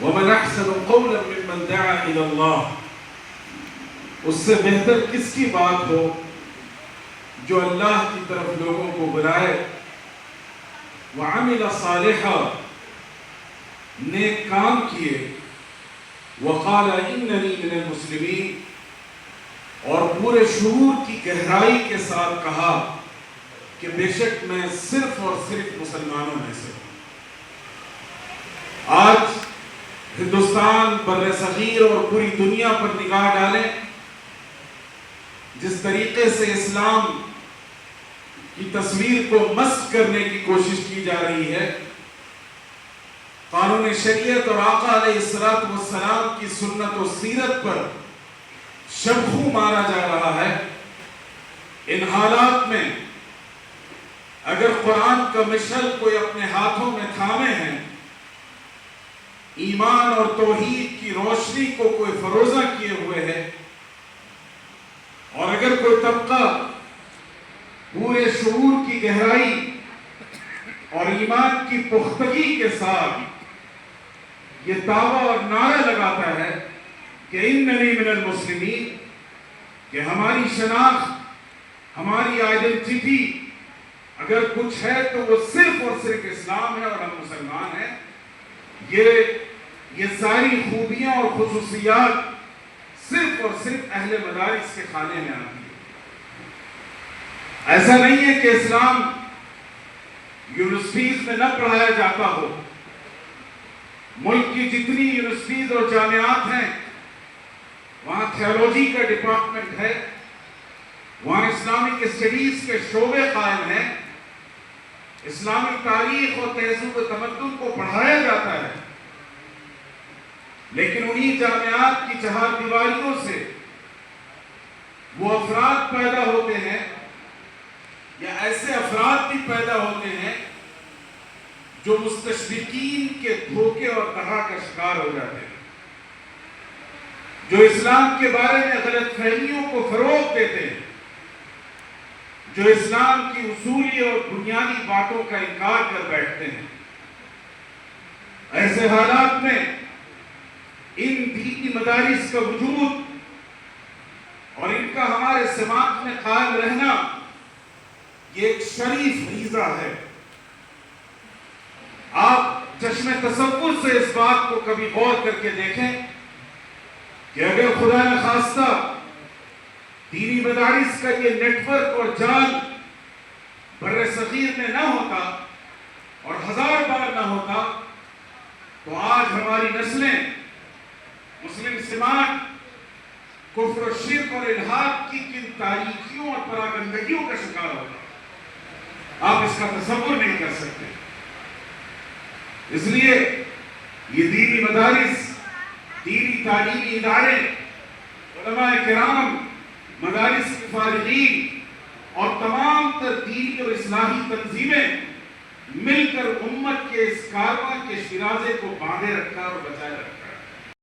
وَمَنْ أَحْسَنُ قَوْلًا مِّمَّنْ دَعَا إِلَى اللَّهِ، اس سے بہتر کس کی بات ہو جو اللہ کی طرف لوگوں کو بلائے، وَعَمِلَ صَالِحًا، نیک کام کیے، وَقَالَ إِنَّنِي مِنَ الْمُسْلِمِينَ، اور پورے شعور کی گہرائی کے ساتھ کہا کہ بے شک میں صرف اور صرف مسلمانوں میں سے ہوں۔ آج ہندوستان، بر صغیر اور پوری دنیا پر نگاہ ڈالیں، جس طریقے سے اسلام کی تصویر کو مسخ کرنے کی کوشش کی جا رہی ہے، قانون شریعت اور آقا علیہ السلام کی سنت و سیرت پر شبخو مارا جا رہا ہے، ان حالات میں اگر قرآن کا مشعل کوئی اپنے ہاتھوں میں تھامے ہیں، ایمان اور توحید کی روشنی کو کوئی فروزہ کیے ہوئے ہے، اور اگر کوئی طبقہ پورے شعور کی گہرائی اور ایمان کی پختگی کے ساتھ یہ دعویٰ اور نعرہ لگاتا ہے کہ اننی من المسلمین، کہ ہماری شناخت، ہماری آئیڈینٹی اگر کچھ ہے تو وہ صرف اور صرف اسلام ہے اور ہم مسلمان ہیں، یہ ساری خوبیاں اور خصوصیات صرف اور صرف اہل مدارس کے کھانے میں آتی ہے۔ ایسا نہیں ہے کہ اسلام یونیورسٹیز میں نہ پڑھایا جاتا ہو، ملک کی جتنی یونیورسٹیز اور جامعات ہیں وہاں تھیولوجی کا ڈپارٹمنٹ ہے، وہاں اسلامک اسٹڈیز کے شعبے قائم ہیں، اسلامی تاریخ اور تہذیب و تمدن کو پڑھایا جاتا ہے، لیکن انہی جامعات کی چہار دیواریوں سے وہ افراد پیدا ہوتے ہیں یا ایسے افراد بھی پیدا ہوتے ہیں جو مستشرقین کے دھوکے اور دغا کا شکار ہو جاتے ہیں، جو اسلام کے بارے میں غلط فہمیوں کو فروغ دیتے ہیں، جو اسلام کی اصولی اور بنیادی باتوں کا انکار کر بیٹھتے ہیں۔ ایسے حالات میں ان دینی مدارس کا وجود اور ان کا ہمارے سماج میں قائم رہنا یہ ایک شریف فریضہ ہے۔ آپ چشم تصور سے اس بات کو کبھی غور کر کے دیکھیں کہ اگر خدا نخواستہ دینی مدارس کا یہ نیٹ ورک اور جال بر صغیر میں نہ ہوتا اور ہزار بار نہ ہوتا تو آج ہماری نسلیں مسلم سماج کفر و شرک اور الحاد کی کن تاریخیوں اور پراگندگیوں کا شکار ہوتا، آپ اس کا تصور نہیں کر سکتے۔ اس لیے یہ دینی مدارس، دینی تعلیمی ادارے، علماء کرام، مدارس کے فارغین اور تمام تر دینی اور اصلاحی تنظیمیں مل کر امت کے اس کارواں کے شرازے کو باندھے رکھا اور بچائے رکھا۔